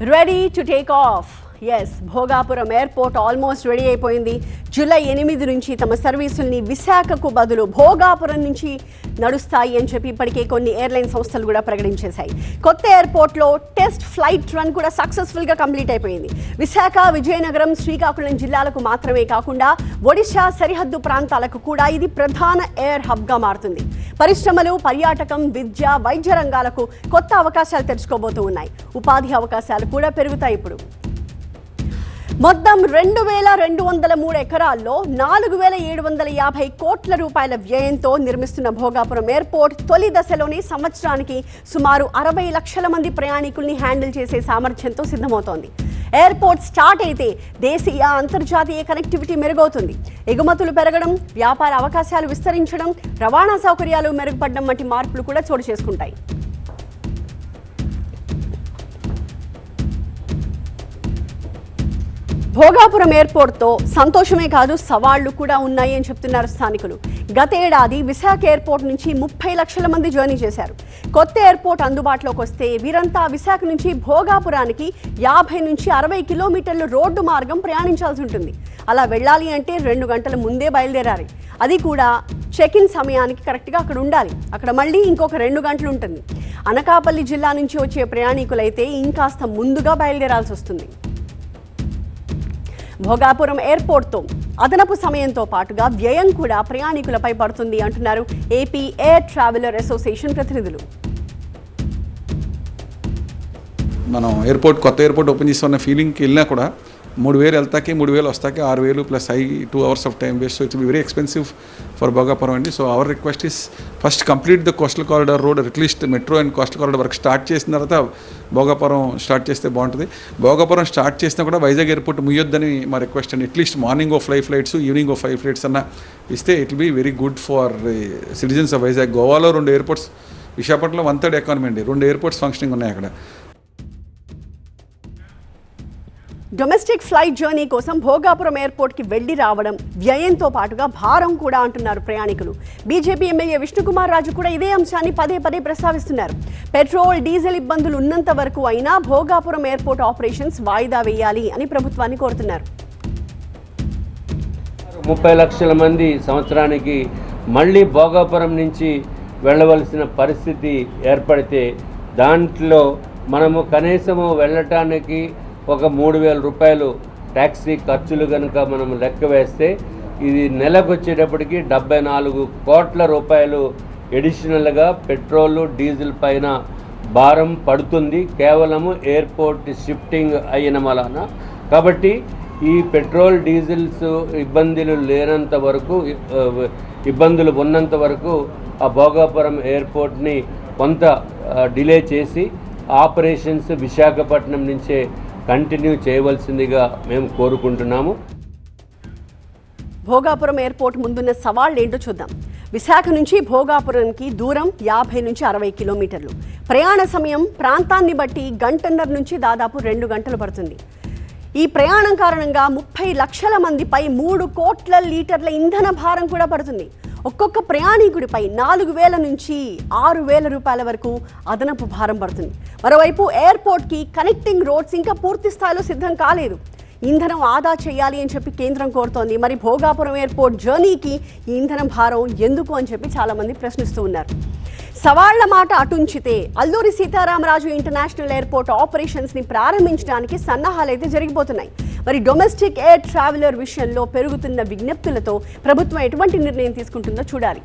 Ready to take off. Yes, Bhogapuram airport almost ready అయిపోయింది. July 8 నుంచి తమ సర్వీసుల్ని విశాఖకు బదులు భోగాపురం నుంచి నడుస్తాయి అని చెప్పి ఇప్పటికే కొన్ని ఎయిర్లైన్ సంస్థలు కూడా ప్రకటించేశాయి. కొత్త ఎయిర్పోర్ట్లో టెస్ట్ ఫ్లైట్ రన్ కూడా సక్సెస్ఫుల్గా కంప్లీట్ అయిపోయింది. విశాఖ, విజయనగరం, శ్రీకాకుళం జిల్లాలకు మాత్రమే కాకుండా ఒడిశా సరిహద్దు ప్రాంతాలకు కూడా ఇది ప్రధాన ఎయిర్ హబ్గా మారుతుంది. పరిశ్రమలు, పర్యాటకం, విద్య, వైద్య రంగాలకు కొత్త అవకాశాలు తెరుచుకోబోతూ ఉన్నాయి. ఉపాధి అవకాశాలు కూడా పెరుగుతాయి. ఇప్పుడు మొత్తం 2203 ఎకరాల్లో 4750 కోట్ల రూపాయల వ్యయంతో నిర్మిస్తున్న భోగాపురం ఎయిర్పోర్ట్ తొలి దశలోనే సంవత్సరానికి సుమారు 60 లక్షల మంది ప్రయాణికుల్ని హ్యాండిల్ చేసే సామర్థ్యంతో సిద్ధమవుతోంది. ఎయిర్పోర్ట్ స్టార్ట్ అయితే దేశీయ, అంతర్జాతీయ కనెక్టివిటీ మెరుగవుతుంది. ఎగుమతులు పెరగడం, వ్యాపార అవకాశాలు విస్తరించడం, రవాణా సౌకర్యాలు మెరుగుపడడం వంటి మార్పులు కూడా చోటు చేసుకుంటాయి. భోగాపురం ఎయిర్పోర్ట్తో సంతోషమే కాదు, సవాళ్లు కూడా ఉన్నాయి అని చెప్తున్నారు స్థానికులు. గతేడాది విశాఖ ఎయిర్పోర్ట్ నుంచి 30 లక్షల మంది జర్నీ చేశారు. కొత్త ఎయిర్పోర్ట్ అందుబాటులోకి వస్తే వీరంతా విశాఖ నుంచి భోగాపురానికి 50 నుంచి 60 కిలోమీటర్లు రోడ్డు మార్గం ప్రయాణించాల్సి ఉంటుంది. అలా వెళ్ళాలి అంటే 2 గంటల ముందే బయలుదేరాలి. అది కూడా చెక్ ఇన్ సమయానికి కరెక్ట్గా అక్కడ ఉండాలి. అక్కడ మళ్ళీ ఇంకొక 2 గంటలు ఉంటుంది. అనకాపల్లి జిల్లా నుంచి వచ్చే ప్రయాణికులైతే ఇంకాస్త ముందుగా బయలుదేరాల్సి వస్తుంది. భోగాపురం ఎయిర్పోర్ట్తో అదనపు సమయంతో పాటుగా వ్యయం కూడా ప్రయాణికులపై పడుతుంది అంటున్నారు ఏపీ ఎయిర్ ట్రావెలర్ అసోసియేషన్ ప్రతినిధులు. మనం కొత్త ఎయిర్పోర్ట్ ఓపెన్ చేస్తున్న ఫీలింగ్కి వెళ్ళినా కూడా 3000 వెళ్తాకి 3000 వస్తాకి 6000 plus 2 hours of time waste. So it's very expensive for Bhogapuram అండి. So our request is first complete the coastal corridor road, at least metro and coastal corridor work start చేసిన తర్వాత భోగాపురం స్టార్ట్ చేస్తే బాగుంటుంది. భోగాపురం స్టార్ట్ చేసినా కూడా వైజాగ్ ఎయిర్పోర్ట్ ముయ్యొద్దని మా రిక్వెస్ట్ అండి. At least morning 5 flights, evening 5 flights అన్న ఇస్తే it will be very good for citizens of Vizag. గోవాలో 2 ఎయిర్పోర్ట్స్, విశాఖపట్నంలో 1/3 ఎకానమీ అండి, 2 ఎయిర్పోర్ట్స్ ఫంక్షనింగ్ ఉన్నాయి అక్కడ. డొమెస్టిక్ ఫ్లైట్ జర్నీ కోసం భోగాపురం ఎయిర్పోర్ట్కి వెళ్లి రావడం వ్యయంతో పాటుగా భారం కూడా అంటున్నారు ప్రయాణికులు. బీజేపీ ఎమ్మెల్యే విష్ణుకుమార్ రాజు కూడా ఇదే అంశాన్ని పదే ప్రస్తావిస్తున్నారు. పెట్రోల్, డీజిల్ ఇబ్బందులు ఉన్నంత వరకు అయినా భోగాపురం ఎయిర్పోర్ట్ ఆపరేషన్స్ వాయిదా వేయాలి అని ప్రభుత్వాన్ని కోరుతున్నారు. 30 లక్షల మంది సంవత్సరానికి మళ్ళీ భోగాపురం నుంచి వెళ్ళవలసిన పరిస్థితి ఏర్పడితే దాంట్లో మనము కనీసము వెళ్ళటానికి ఒక 3000 రూపాయలు ట్యాక్సీ ఖర్చులు కనుక మనం లెక్క వేస్తే ఇది నెలకు వచ్చేటప్పటికి 74 కోట్ల రూపాయలు ఎడిషనల్గా పెట్రోలు, డీజిల్ పైన భారం పడుతుంది కేవలము ఎయిర్పోర్ట్ షిఫ్టింగ్ అయిన వలన. కాబట్టి ఈ పెట్రోల్, డీజిల్స్ ఇబ్బందులు లేనంత వరకు, ఇబ్బందులు ఉన్నంత వరకు ఆ భోగాపురం ఎయిర్పోర్ట్ని కొంత డిలే చేసి ఆపరేషన్స్ విశాఖపట్నం నుంచే కంటిన్యూ చేయవలసిందిగా మేము కోరుకుంటున్నాము. భోగాపురం ఎయిర్పోర్ట్ ముందున్న సవాళ్ళు ఏంటో చూద్దాం. విశాఖ నుంచి భోగాపురంకి దూరం 50 నుంచి 60 కిలోమీటర్లు. ప్రయాణ సమయం ప్రాంతాన్ని బట్టి 1.5 నుంచి దాదాపు 2 గంటలు పడుతుంది. ఈ ప్రయాణం కారణంగా 30 లక్షల మందిపై 3 కోట్ల లీటర్ల ఇంధన భారం కూడా పడుతుంది. ఒక్కొక్క ప్రయాణికుడిపై 4000 నుంచి 6000 రూపాయల వరకు అదనపు భారం పడుతుంది. మరోవైపు ఎయిర్పోర్ట్కి కనెక్టింగ్ రోడ్స్ ఇంకా పూర్తి స్థాయిలో సిద్ధం కాలేదు. ఇంధనం ఆదా చేయాలి అని చెప్పి కేంద్రం కోరుతోంది. మరి భోగాపురం ఎయిర్పోర్ట్ జర్నీకి ఈ ఇంధనం భారం ఎందుకు అని చెప్పి చాలామంది ప్రశ్నిస్తూ ఉన్నారు. సవాళ్ల మాట అటుంచితే అల్లూరి సీతారామరాజు ఇంటర్నేషనల్ ఎయిర్పోర్ట్ ఆపరేషన్స్ని ప్రారంభించడానికి సన్నాహాలు అయితే జరిగిపోతున్నాయి. మరి డొమెస్టిక్ ఎయిర్ ట్రావెలర్ విషయంలో పెరుగుతున్న విజ్ఞప్తులతో ప్రభుత్వం ఎటువంటి నిర్ణయం తీసుకుంటుందో చూడాలి.